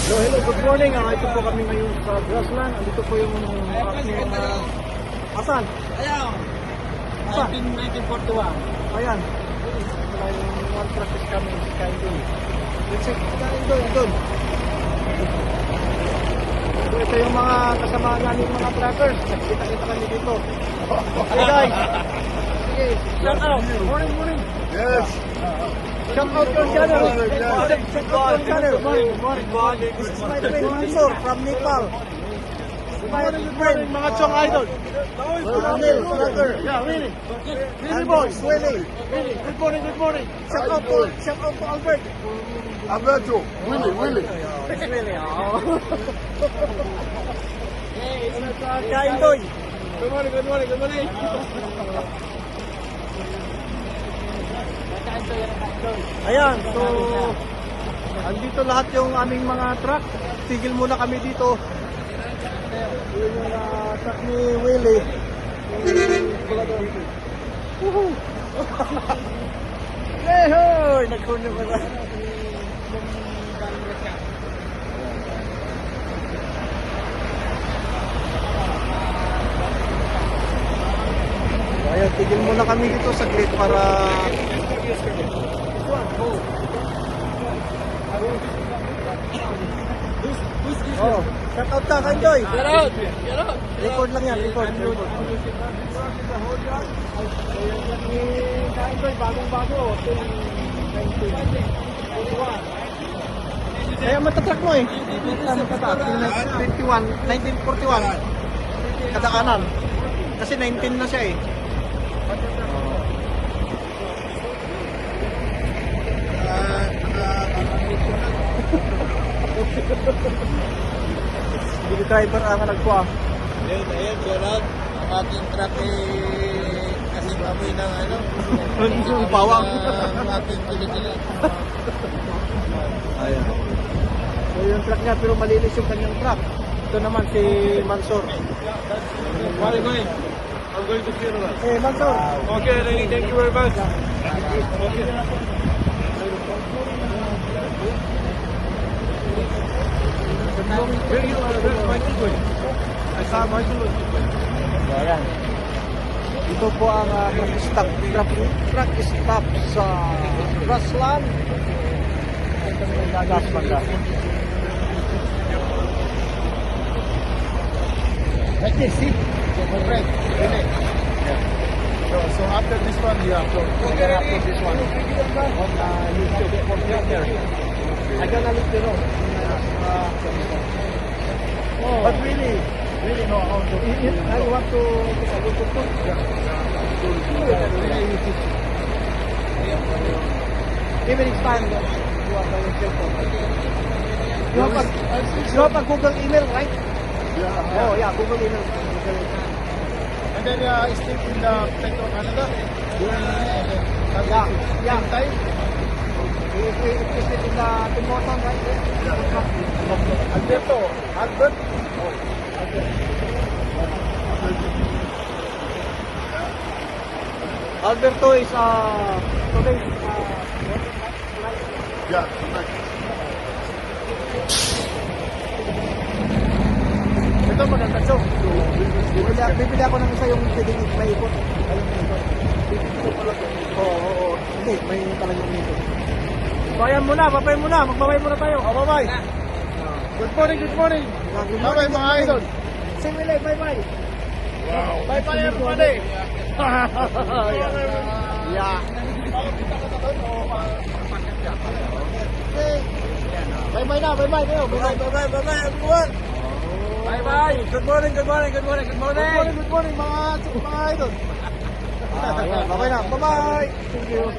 So hello, good morning. Ito po kami ngayon sa Grassland. Andito po yung aking asan? Ayan. 1941. Ayan. Wala yung one truck is coming. Let's see. Doon. So ito yung mga kasama namin mga truckers. Kita kami dito. Hey guys. Sige. Shout out. Morning. Yes. Shout out your channel. Yes. Shout out your channel. Good morning. This is my friend Mansur from Nepal. Good morning, mga chong idol. Ramil, brother. Yeah, really. Really, boys. Really. Good morning. Shout out to Albert. Alberto, Willie. Really, Kain Doy. Good morning. Ayan, so andito lahat yung aming mga truck. Tigil muna kami dito. Yun yung truck ni Willie. Woohoo! Lehoy! Nagkunin mo na. Ayan, tigil muna kami dito saglit para oh, shout out ka, Kandoy. Get out. Record lang yan, record. Kandoy, bagong-bago. Kaya matatrack mo eh. 1941. Kadaanan. Kasi 19 na siya eh. Hindi driver ang nagkuha. Ayan, get out. Ang ating truck kasi amoy ng Yung bawang. Ang ating kilikili. Ayan. So yung truck niya pero malinis yung kanyang truck. Ito naman si Mansur. Where are you going? I'm going to funeral. Eh Mansur. Okay, thank you very much. Where you are? Where's Michael going? I saw Michael was So, ayan. Ito po ang truck stop sa Grassland. Ito na yung gagas pagka. Let me see. Correct. Really? Yeah. So after this one, yeah. So after this one on YouTube for there. I'm gonna let you know. But really know how to. I want to take a look at it. Even it's fine. You have a Google email, right? Yeah. Oh yeah, Google email. And then stay in the Petro Canada. Yeah. Time. If you sit in the Tim Hortons, right? Alberto. Albert. Alberto is today Yeah. ito maganda show. Bibili ako ng isa yung pwedeng may ikot. Oo. Hindi, may talagang ikot. So ayan muna, babay muna. Magbabay muna tayo. Bye-bye. Good morning. Bye-bye mga idol. Say Willie, bye-bye. Wow. Bye-bye everybody. Yeah. Bye-bye na, bye-bye kayo. Bye, everyone. Bye. Good morning. Good morning mga idol. Bye-bye na. Bye-bye. Thank you.